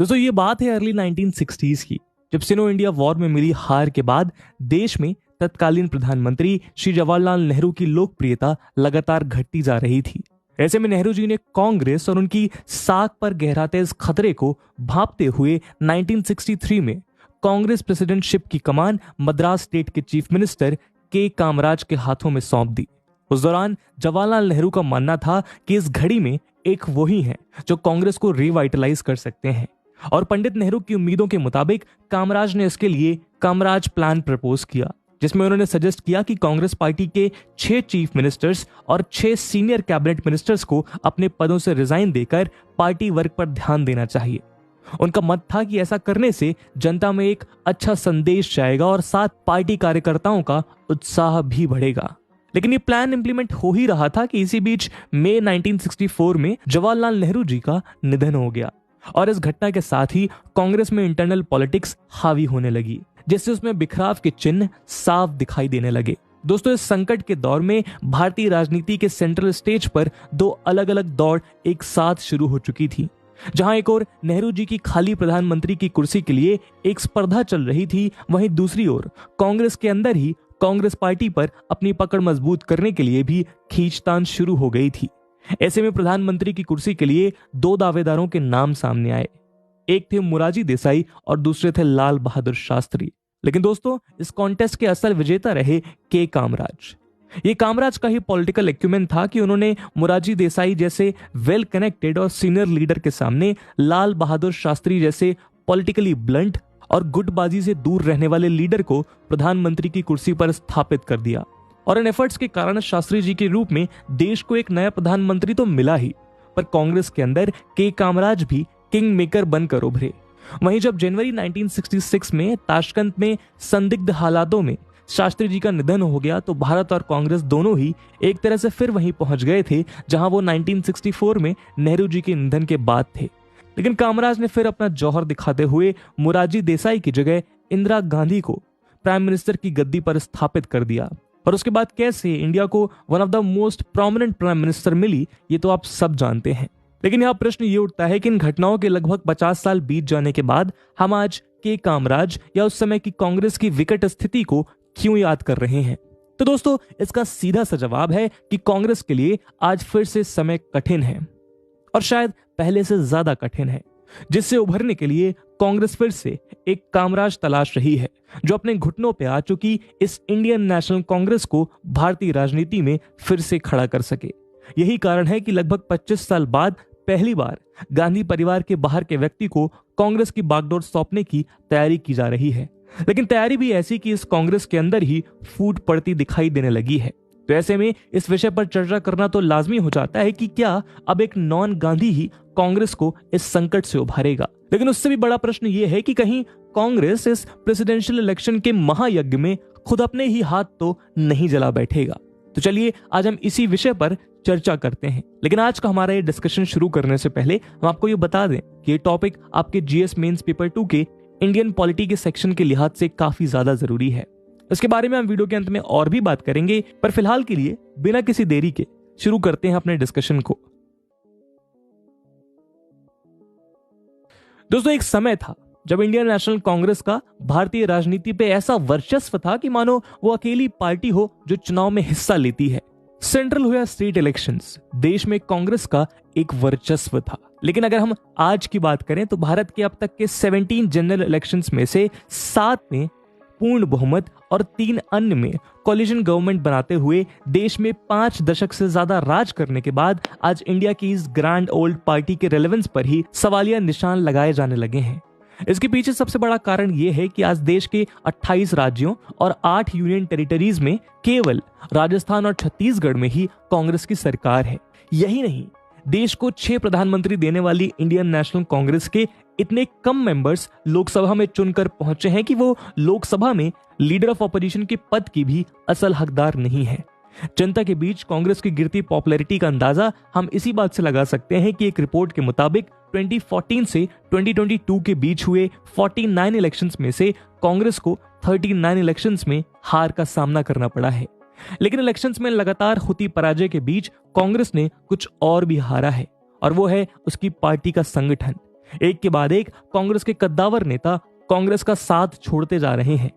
दोस्तों ये बात है अर्ली 1960s की, जब सिनो इंडिया वॉर में मिली हार के बाद देश में तत्कालीन प्रधानमंत्री श्री जवाहरलाल नेहरू की लोकप्रियता लगातार घटती जा रही थी। ऐसे में नेहरू जी ने कांग्रेस और उनकी साख पर गहराते इस खतरे को भांपते हुए 1963 में कांग्रेस प्रेसिडेंटशिप की कमान मद्रास स्टेट के चीफ मिनिस्टर के कामराज के हाथों में सौंप दी। उस दौरान जवाहरलाल नेहरू का मानना था कि इस घड़ी में एक वही है जो कांग्रेस को रिवाइटलाइज कर सकते हैं, और पंडित नेहरू की उम्मीदों के मुताबिक कामराज ने इसके लिए कामराज प्लान प्रपोज किया, जिसमें उन्होंने सजेस्ट किया कि कांग्रेस पार्टी के 6 चीफ मिनिस्टर्स और 6 सीनियर कैबिनेट मिनिस्टर्स को अपने पदों से रिजाइन देकर पार्टी वर्क पर ध्यान देना चाहिए। उनका मत था कि ऐसा करने से जनता में एक अच्छा संदेश जाएगा और साथ पार्टी कार्यकर्ताओं का उत्साह भी बढ़ेगा। लेकिन ये प्लान इंप्लीमेंट हो ही रहा था कि इसी बीच मई 1964 में जवाहरलाल नेहरू जी का निधन हो गया, और इस घटना के साथ ही कांग्रेस में इंटरनल पॉलिटिक्स हावी होने लगी, जिससे उसमें बिखराव के चिन्ह साफ दिखाई देने लगे। दोस्तों, इस संकट के दौर में भारतीय राजनीति के सेंट्रल स्टेज पर 2 अलग अलग दौड़ एक साथ शुरू हो चुकी थी। जहां एक ओर नेहरू जी की खाली प्रधानमंत्री की कुर्सी के लिए एक स्पर्धा चल रही थी, वहीं दूसरी ओर कांग्रेस के अंदर ही कांग्रेस पार्टी पर अपनी पकड़ मजबूत करने के लिए भी खींचतान शुरू हो गई थी। ऐसे में प्रधानमंत्री की कुर्सी के लिए 2 दावेदारों के नाम सामने आए। एक थे मोरारजी देसाई और दूसरे थे लाल बहादुर शास्त्री। लेकिन दोस्तों, इस कॉन्टेस्ट के असल विजेता रहे के कामराज। ये कामराज का ही पॉलिटिकल एक्यूमेन था कि उन्होंने मोरारजी देसाई जैसे वेल कनेक्टेड और सीनियर लीडर के सामने लाल बहादुर शास्त्री जैसे पॉलिटिकली ब्लंट और गुटबाजी से दूर रहने वाले लीडर को प्रधानमंत्री की कुर्सी पर स्थापित कर दिया। और इन एफर्ट्स के कारण शास्त्री जी के रूप में देश को एक नया प्रधानमंत्री तो मिला ही, पर कांग्रेस के अंदर के कामराज भी किंग मेकर बनकर उभरे। वहीं जब जनवरी 1966 में ताशकंद में संदिग्ध हालातों में शास्त्री जी का निधन हो गया, तो भारत और कांग्रेस दोनों ही एक तरह से फिर वहीं पहुंच गए थे जहां वो 1964 में नेहरू जी के निधन के बाद थे। लेकिन कामराज ने फिर अपना जौहर दिखाते हुए मोरारजी देसाई की जगह इंदिरा गांधी को प्राइम मिनिस्टर की गद्दी पर स्थापित कर दिया। और उसके बाद कैसे इंडिया को one of the most prominent prime minister मिली, ये तो आप सब जानते हैं। लेकिन यहाँ प्रश्न ये उठता है कि इन घटनाओं के लगभग 50 साल बीत जाने के बाद हम आज के कामराज या उस समय की कांग्रेस की विकट स्थिति को क्यों याद कर रहे हैं। तो दोस्तों, इसका सीधा सा जवाब है कि कांग्रेस के लिए आज फिर से समय कठिन है, और शायद पहले से ज्यादा कठिन है, जिससे उभरने के लिए कांग्रेस फिर से एक कामराज तलाश रही है जो अपने घुटनों पे आ चुकी इस इंडियन नेशनल कांग्रेस को भारतीय राजनीति में फिर से खड़ा कर सके। यही कारण है कि लगभग 25 साल बाद पहली बार गांधी परिवार के बाहर के व्यक्ति को कांग्रेस की बागडोर सौंपने की तैयारी की जा रही है। लेकिन तैयारी भी ऐसी कि इस कांग्रेस के अंदर ही फूट पड़ती दिखाई देने लगी है। तो ऐसे में इस विषय पर चर्चा करना तो लाजमी हो जाता है कि क्या अब एक नॉन गांधी ही कांग्रेस को इस संकट से उभारेगा। लेकिन उससे भी बड़ा प्रश्न यह है कि कहीं कांग्रेस इस प्रेसिडेंशियल इलेक्शन के महायज्ञ में खुद अपने ही हाथ तो नहीं जला बैठेगा। तो चलिए आज हम इसी विषय पर चर्चा करते हैं। लेकिन आज का हमारा ये डिस्कशन शुरू करने से पहले हम आपको ये बता दें कि ये टॉपिक आपके जीएस मेंस पेपर 2 के इंडियन पॉलिटी के सेक्शन के लिहाज से काफी ज्यादा जरूरी है। इसके बारे में हम वीडियो के अंत में और भी बात करेंगे, पर फिलहाल के लिए बिना किसी देरी के शुरू करते हैं अपने डिस्कशन को। दोस्तों, एक समय था जब इंडियन नेशनल कांग्रेस का भारतीय राजनीति पे ऐसा वर्चस्व था कि मानो वो अकेली पार्टी हो जो चुनाव में हिस्सा लेती है। सेंट्रल हो या स्टेट इलेक्शंस, देश में कांग्रेस का एक वर्चस्व था। लेकिन अगर हम आज की बात करें तो भारत के अब तक के 17 जनरल इलेक्शंस में से 7 में पूर्ण बहुमत और 3 अन्य में कोलिशन गवर्नमेंट बनाते हुए देश में 5 दशक से ज्यादा राज करने के बाद आज इंडिया की इस ग्रैंड ओल्ड पार्टी के रेलेवेंस पर ही सवालिया निशान लगाए जाने लगे हैं। इसके पीछे सबसे बड़ा कारण यह है कि आज देश के 28 राज्यों और 8 यूनियन टेरिटरीज में केवल राजस्थान और छत्तीसगढ़ में ही कांग्रेस की सरकार है। यही नहीं, देश को 6 प्रधानमंत्री देने वाली इंडियन नेशनल कांग्रेस के इतने कम मेंबर्स लोकसभा में चुनकर पहुंचे हैं कि वो लोकसभा में लीडर ऑफ ऑपोजिशन के पद की भी असल हकदार नहीं है। जनता के बीच कांग्रेस की गिरती पॉपुलैरिटी का अंदाजा हम इसी बात से लगा सकते हैं कि एक रिपोर्ट के मुताबिक 2014 से 2022 के बीच हुए 49 इलेक्शंस में से कांग्रेस को 39 इलेक्शंस में हार का सामना करना पड़ा है। लेकिन इलेक्शंस में लगातार होती पराजय के बीच कांग्रेस ने कुछ और भी हारा है, और वो है उसकी पार्टी का संगठन। एक के बाद एक कांग्रेस के कद्दावर नेता कांग्रेस का साथ छोड़ते जा रहे हैं।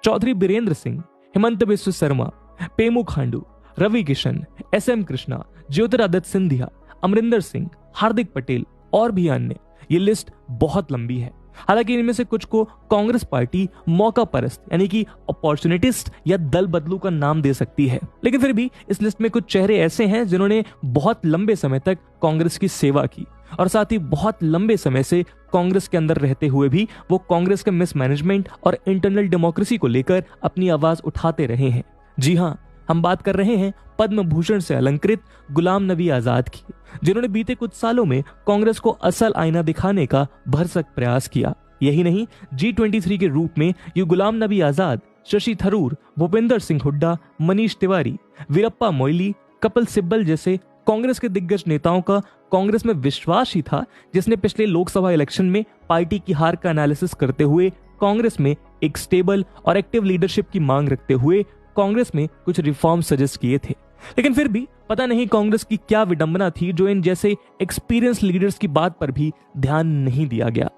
चौधरी बीरेंद्र सिंह, हेमंत बिस्व शर्मा, पेमू खांडू, रवि किशन, एसएम कृष्णा, ज्योतिरादित्य सिंधिया, अमरिंदर सिंह, हार्दिक पटेल और भी अन्य। ये लिस्ट बहुत लंबी है। हालांकि इनमें से कुछ को कांग्रेस पार्टी मौका परस्त यानी कि अपॉर्चुनिटिस्ट या दल बदलू का नाम दे सकती है, लेकिन फिर भी इस लिस्ट में कुछ चेहरे ऐसे हैं जिन्होंने बहुत लंबे समय तक कांग्रेस की सेवा की और साथ ही बहुत लंबे समय से कांग्रेस के अंदर रहते हुए भी वो कांग्रेस के मिसमैनेजमेंट और इंटरनल डेमोक्रेसी को लेकर अपनी आवाज उठाते रहे हैं। जी हां, हम बात कर रहे हैं पद्म भूषण से अलंकृत गुलाम नबी आजाद की, जिन्होंने बीते कुछ सालों में कांग्रेस को असल आईना दिखाने का भरसक प्रयास किया। यही नहीं, G23 के रूप में ये गुलाम नबी आजाद शशि थरूर, भूपेंद्र सिंह हुड्डा, मनीष तिवारी, वीरप्पा मोइली, कपिल सिब्बल जैसे कांग्रेस के दिग्गज नेताओं का कांग्रेस में विश्वास ही था, जिसने पिछले लोकसभा इलेक्शन में पार्टी की हार का एनालिसिस करते हुए कांग्रेस में एक स्टेबल और एक्टिव लीडरशिप की मांग रखते हुए कांग्रेस में कुछ रिफॉर्म सजेस्ट किए थे। लेकिन फिर भी पता नहीं कांग्रेस की क्या विडंबना थी जो इन जैसे एक्सपीरियंस लीडर्स की बात पर भी ध्यान नहीं दिया गया।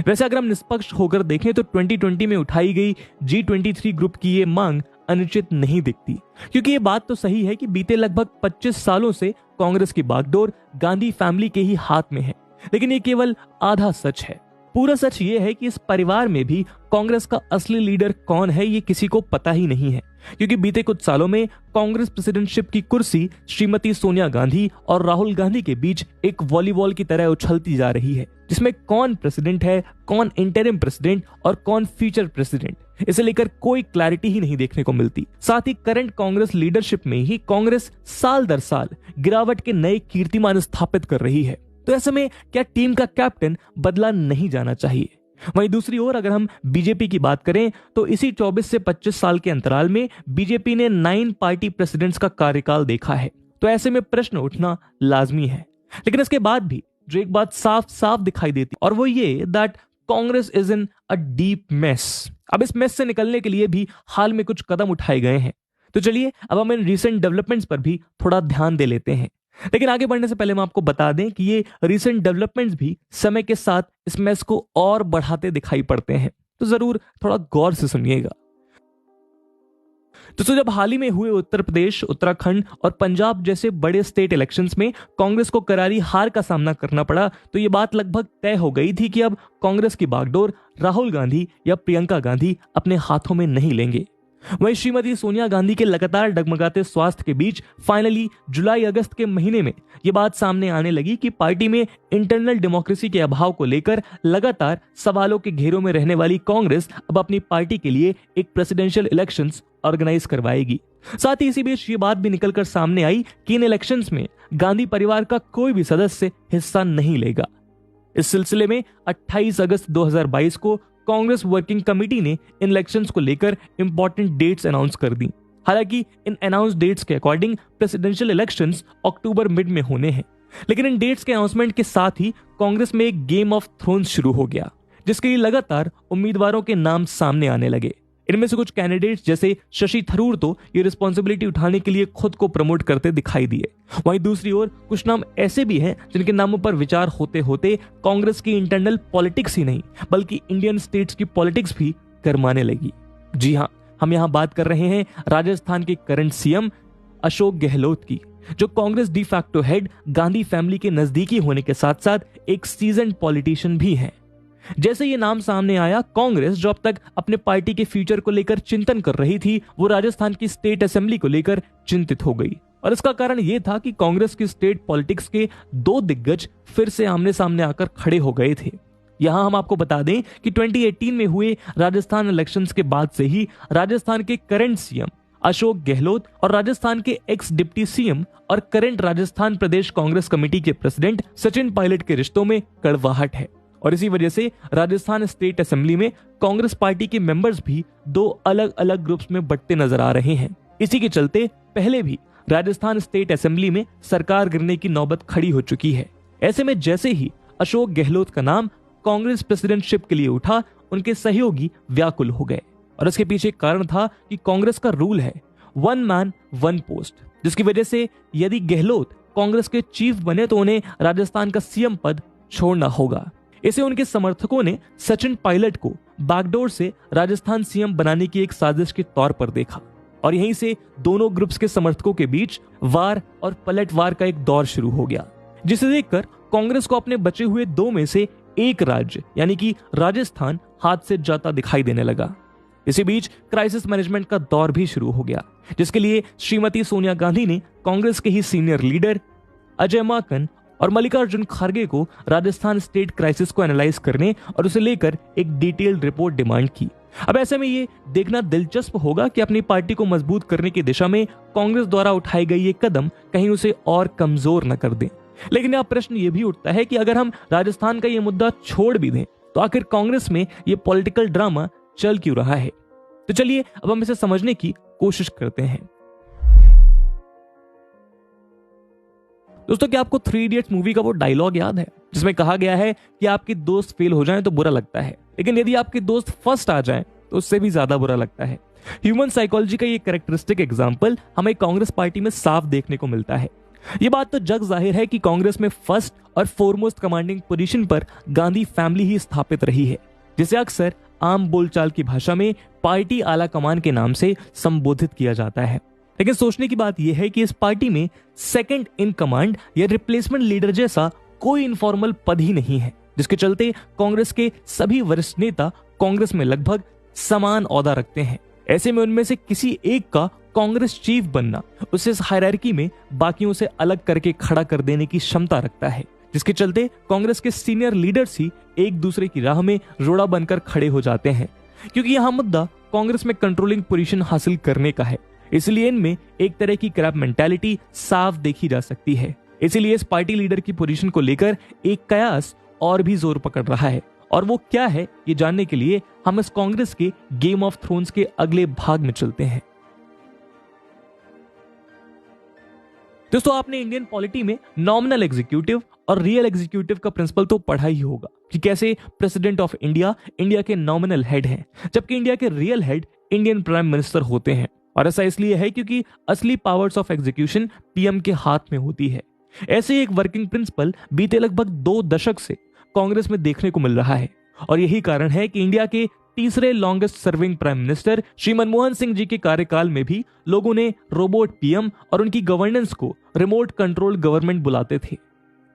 वैसे अगर हम निष्पक्ष होकर देखें तो 2020 में उठाई गई G23 ग्रुप की ये मांग अनुचित नहीं दिखती, क्योंकि ये बात तो सही है कि बीते लगभग 25 सालों से कांग्रेस की बागडोर गांधी फैमिली के ही हाथ में है, लेकिन ये केवल आधा सच है। पूरा सच ये है कि इस परिवार में भी कांग्रेस का असली लीडर कौन है ये किसी को पता ही नहीं है, क्योंकि बीते कुछ सालों में कांग्रेस प्रेसिडेंटशिप की कुर्सी श्रीमती सोनिया गांधी और राहुल गांधी के बीच एक वॉलीबॉल की तरह उछलती जा रही है, जिसमें कौन प्रेसिडेंट है, कौन इंटरिम प्रेसिडेंट और कौन फ्यूचर प्रेसिडेंट, इसे लेकर कोई क्लैरिटी ही नहीं देखने को मिलती। साथ ही करंट कांग्रेस लीडरशिप में ही कांग्रेस साल दर साल गिरावट के नए कीर्तिमान स्थापित कर रही है। तो ऐसे में क्या टीम का कैप्टन बदला नहीं जाना चाहिए? वहीं दूसरी ओर अगर हम बीजेपी की बात करें तो इसी 24 से 25 साल के अंतराल में बीजेपी ने 9 पार्टी प्रेसिडेंट्स का कार्यकाल देखा है। तो ऐसे में प्रश्न उठना लाजमी है। लेकिन इसके बाद भी जो एक बात साफ साफ दिखाई देती और वो ये that Congress is in a deep mess. अब इस मेस से निकलने के लिए भी हाल में कुछ कदम उठाए गए हैं। तो चलिए अब हम इन रिसेंट डेवलपमेंट्स पर भी थोड़ा ध्यान दे लेते हैं। लेकिन आगे बढ़ने से पहले हम आपको बता दें कि ये रिसेंट डेवलपमेंट्स भी समय के साथ इस मेस को और बढ़ाते दिखाई पड़ते हैं, तो जरूर थोड़ा गौर से सुनिएगा। तो जब हाल ही में हुए उत्तर प्रदेश, उत्तराखंड और पंजाब जैसे बड़े स्टेट इलेक्शंस में कांग्रेस को करारी हार का सामना करना पड़ा, तो ये बात लगभग तय हो गई थी कि अब कांग्रेस की बागडोर राहुल गांधी या प्रियंका गांधी अपने हाथों में नहीं लेंगे। वहीं श्रीमती सोनिया गांधी के लगातार डगमगाते स्वास्थ्य के बीच फाइनली जुलाई अगस्त के महीने में यह बात सामने आने लगी कि पार्टी में इंटरनल डेमोक्रेसी के अभाव को लेकर लगातार सवालों के घेरों में रहने वाली कांग्रेस अब अपनी पार्टी के लिए एक प्रेसिडेंशियल इलेक्शंस ऑर्गेनाइज करवाएगी। साथ ही इसी बीच ये बात भी निकलकर सामने आई कि इन इलेक्शंस में गांधी परिवार का कोई भी सदस्य हिस्सा नहीं लेगा। इस सिलसिले में 28 अगस्त 2022 को कांग्रेस वर्किंग कमेटी ने इन इलेक्शंस को लेकर इंपॉर्टेंट डेट्स अनाउंस कर दी। हालांकि इन अनाउंस डेट्स के अकॉर्डिंग प्रेसिडेंशियल इलेक्शंस अक्टूबर मिड में होने हैं, लेकिन इन डेट्स के अनाउंसमेंट के साथ ही कांग्रेस में एक गेम ऑफ थ्रोन्स शुरू हो गया, जिसके लिए लगातार उम्मीदवारों के नाम सामने आने लगे। इनमें से कुछ कैंडिडेट्स जैसे शशि थरूर तो ये रिस्पॉन्सिबिलिटी उठाने के लिए खुद को प्रमोट करते दिखाई दिए। वहीं दूसरी ओर कुछ नाम ऐसे भी हैं जिनके नामों पर विचार होते होते कांग्रेस की इंटरनल पॉलिटिक्स ही नहीं बल्कि इंडियन स्टेट्स की पॉलिटिक्स भी गरमाने लगी। जी हाँ, हम यहाँ बात कर रहे हैं राजस्थान के करंट सीएम अशोक गहलोत की, जो Congress de facto head Gandhi family के नजदीकी होने के साथ साथ एक सीजन्ड पॉलिटिशियन भी हैं। जैसे ये नाम सामने आया, कांग्रेस जो अब तक अपने पार्टी के फ्यूचर को लेकर चिंतन कर रही थी, वो राजस्थान की स्टेट असेंबली को लेकर चिंतित हो गई। और इसका कारण यह था कि कांग्रेस की स्टेट पॉलिटिक्स के दो दिग्गज फिर से आमने सामने आकर खड़े हो गए थे। यहां हम आपको बता दें कि 2018 में हुए राजस्थान इलेक्शंस के बाद से ही राजस्थान के करंट सीएम अशोक गहलोत और राजस्थान के एक्स डिप्टी सीएम और करंट राजस्थान प्रदेश कांग्रेस कमेटी के प्रेसिडेंट सचिन पायलट के रिश्तों में कड़वाहट है। और इसी वजह से राजस्थान स्टेट असेंबली में कांग्रेस पार्टी के मेंबर्स भी दो अलग अलग ग्रुप्स में बंटते नजर आ रहे हैं। इसी के चलते पहले भी राजस्थान स्टेट असेंबली में सरकार गिरने की नौबत खड़ी हो चुकी है। ऐसे में जैसे ही अशोक गहलोत का नाम कांग्रेस प्रेसिडेंटशिप के लिए उठा, उनके सहयोगी व्याकुल हो गए। और इसके पीछे कारण था कि कांग्रेस का रूल है 1 मैन 1 पोस्ट, जिसकी वजह से यदि गहलोत कांग्रेस के चीफ बने तो उन्हें राजस्थान का सीएम पद छोड़ना होगा। इसे उनके समर्थकों ने सचिन पायलट को बैकडोर से राजस्थान सीएम बनाने की एक साजिश के तौर पर देखा और यहीं से दोनों ग्रुप्स के समर्थकों के बीच वार और पलटवार का एक दौर शुरू हो गया, जिसे देखकर कांग्रेस को अपने बचे हुए दो में से एक राज्य यानी कि राजस्थान हाथ से जाता दिखाई देने लगा। इसी बीच क्राइसिस मैनेजमेंट का दौर भी शुरू हो गया, जिसके लिए श्रीमती सोनिया गांधी ने कांग्रेस के ही सीनियर लीडर अजय माकन और मल्लिकार्जुन खड़गे को राजस्थान स्टेट क्राइसिस को एनालाइज करने और उसे लेकर एक डिटेल्ड रिपोर्ट डिमांड की। अब ऐसे में ये देखना दिलचस्प होगा कि अपनी पार्टी को मजबूत करने की दिशा में कांग्रेस द्वारा उठाई गई ये कदम कहीं उसे और कमजोर न कर दे। लेकिन अब प्रश्न ये भी उठता है कि अगर हम राजस्थान का ये मुद्दा छोड़ भी दें तो आखिर कांग्रेस में ये पॉलिटिकल ड्रामा चल क्यों रहा है। तो चलिए अब हम इसे समझने की कोशिश करते हैं। दोस्तों, क्या आपको थ्री इडियट्स मूवी का वो डायलॉग याद है जिसमें कहा गया है कि आपके दोस्त फेल हो जाएं तो बुरा लगता है, लेकिन यदि आपके दोस्त फर्स्ट आ जाएं तो उससे भी ज्यादा बुरा लगता है। ह्यूमन साइकोलॉजी का ये कैरेक्टरिस्टिक एग्जांपल हमें कांग्रेस पार्टी में साफ देखने को मिलता है। ये बात तो जग जाहिर है कि कांग्रेस में फर्स्ट और फोरमोस्ट कमांडिंग पोजीशन पर गांधी फैमिली ही स्थापित रही है, जिसे अक्सर आम बोलचाल की भाषा में पार्टी आला कमान के नाम से संबोधित किया जाता है। लेकिन सोचने की बात यह है कि इस पार्टी में सेकंड इन कमांड या रिप्लेसमेंट लीडर जैसा कोई इनफॉर्मल पद ही नहीं है, जिसके चलते कांग्रेस के सभी वरिष्ठ नेता कांग्रेस में लगभग समान ओहदा रखते हैं। ऐसे में उनमें से किसी एक का कांग्रेस चीफ बनना उसे इस हायरार्की में बाकियों से अलग करके खड़ा कर देने की क्षमता रखता है, जिसके चलते कांग्रेस के सीनियर लीडर्स ही एक दूसरे की राह में रोड़ा बनकर खड़े हो जाते हैं, क्योंकि यह मुद्दा कांग्रेस में कंट्रोलिंग पोजीशन हासिल करने का है। इसलिए इनमें एक तरह की क्रैप मेंटालिटी साफ देखी जा सकती है। इसीलिए इस पार्टी लीडर की पोजीशन को लेकर एक कयास और भी जोर पकड़ रहा है, और वो क्या है ये जानने के लिए हम इस कांग्रेस के गेम ऑफ थ्रोन्स के अगले भाग में चलते हैं। दोस्तों, आपने इंडियन पॉलिटी में नॉमिनल एग्जीक्यूटिव और रियल एग्जीक्यूटिव का प्रिंसिपल तो पढ़ा ही होगा कि कैसे प्रेसिडेंट ऑफ इंडिया इंडिया के नॉमिनल हेड हैं, जबकि इंडिया के real head Indian prime minister होते हैं। और ऐसा इसलिए है क्योंकि असली पावर्स ऑफ एग्जीक्यूशन पीएम के हाथ में होती है। ऐसे एक वर्किंग प्रिंसिपल बीते लगभग 2 दशक से कांग्रेस में देखने को मिल रहा है, और यही कारण है कि इंडिया के तीसरे longest serving prime minister Shri Manmohan Singh ji के कार्यकाल में भी लोगों ने रोबोट पीएम और उनकी गवर्नेंस को रिमोट कंट्रोल गवर्नमेंट बुलाते थे।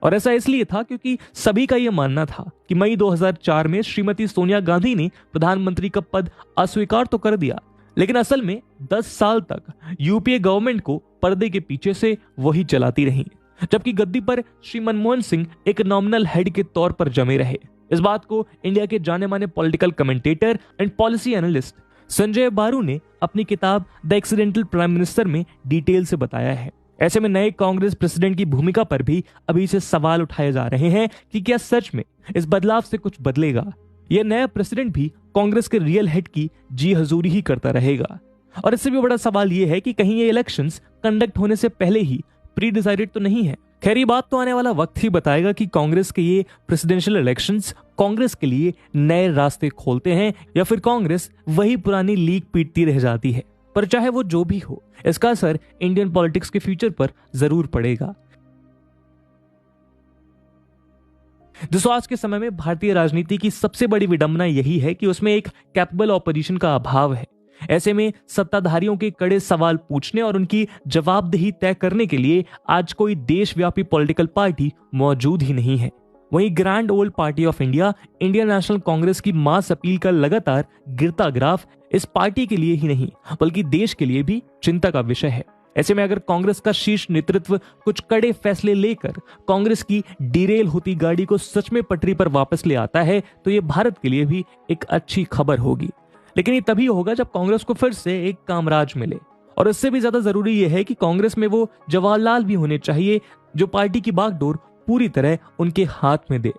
और ऐसा इसलिए था क्योंकि सभी का यह मानना था कि मई 2004 में श्रीमती सोनिया गांधी ने प्रधानमंत्री का पद अस्वीकार तो कर दिया, लेकिन असल में 10 साल तक यूपीए गवर्नमेंट को पर्दे के पीछे से वही चलाती रही, जबकि गद्दी पर श्री मनमोहन सिंह एक नॉमिनल हेड के तौर पर जमे रहे। इस बात को इंडिया के जाने माने political commentator and policy analyst Sanjay बारू ने अपनी किताब द एक्सीडेंटल प्राइम मिनिस्टर में डिटेल से बताया है। ऐसे में नए कांग्रेस प्रेसिडेंट की भूमिका पर भी अभी से सवाल उठाए जा रहे हैं कि क्या सच में इस बदलाव से कुछ बदलेगा। यह नया प्रेसिडेंट भी कांग्रेस के रियल हेड की जी हजूरी ही करता रहेगा। और इससे भी बड़ा सवाल यह है कि कहीं ये इलेक्शंस कंडक्ट होने से पहले ही प्री डिसाइडेड तो नहीं है। खैर, ये बात तो आने वाला वक्त ही बताएगा कि कांग्रेस के ये प्रेसिडेंशियल इलेक्शंस कांग्रेस के लिए नए रास्ते खोलते हैं या फिर कांग्रेस वही पुरानी लीग पीटती रह जाती है। पर चाहे वो जो भी हो, इसका असर इंडियन पॉलिटिक्स के फ्यूचर पर जरूर पड़ेगा। दोस्तों, आज के समय में भारतीय राजनीति की सबसे बड़ी विडंबना यही है कि उसमें एक कैपेबल ऑपोजिशन का अभाव है। ऐसे में सत्ताधारियों के कड़े सवाल पूछने और उनकी जवाबदेही तय करने के लिए आज कोई देशव्यापी पॉलिटिकल पार्टी मौजूद ही नहीं है। वहीं grand old party of India, Indian national Congress की मास अपील का लगातार गिरता ग्राफ इस पार्टी के लिए ही नहीं बल्कि देश के लिए भी चिंता का विषय है। ऐसे में अगर कांग्रेस का शीर्ष नेतृत्व कुछ कड़े फैसले लेकर कांग्रेस की डिरेल होती गाड़ी को सच में पटरी पर वापस ले आता है तो ये भारत के लिए भी एक अच्छी खबर होगी। लेकिन ये तभी होगा जब कांग्रेस को फिर से एक कामराज मिले, और इससे भी ज्यादा जरूरी यह है कि कांग्रेस में वो जवाहरलाल भी होने चाहिए जो पार्टी की बागडोर पूरी तरह उनके हाथ में दे।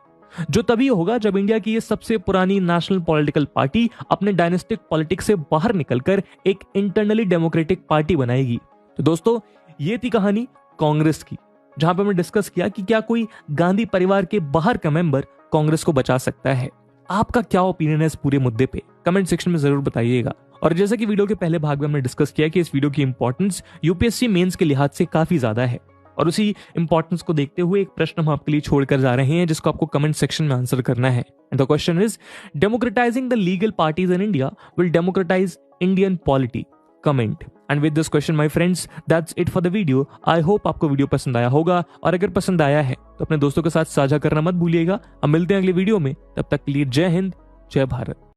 जो तभी होगा जब इंडिया की ये सबसे पुरानी नेशनल पॉलिटिकल पार्टी अपने डायनेस्टिक पॉलिटिक्स से बाहर निकलकर एक इंटरनली डेमोक्रेटिक पार्टी बनाएगी। तो दोस्तों, ये थी कहानी कांग्रेस की, जहां पर हमने डिस्कस किया कि क्या कोई गांधी परिवार के बाहर का मेंबर कांग्रेस को बचा सकता है। आपका क्या ओपिनियन है इस पूरे मुद्दे पे कमेंट सेक्शन में जरूर बताइएगा। और जैसा कि वीडियो के पहले भाग में हमने डिस्कस किया कि इस वीडियो की इंपॉर्टेंस यूपीएससी मेंस के लिहाज से काफी ज्यादा है, और उसी इंपॉर्टेंस को देखते हुए एक प्रश्न हम आपके लिए छोड़कर जा रहे हैं जिसको आपको कमेंट सेक्शन में आंसर करना है। And the question is, democratising the legal parties in India will democratise Indian polity? Comment. And with this question my friends, that's it for the video. I hope आपको video पसंद आया होगा, और अगर पसंद आया है तो अपने दोस्तों के साथ साझा करना मत भूलिएगा। अब मिलते हैं अगले वीडियो में, तब तक के लिए जय हिंद, जय भारत।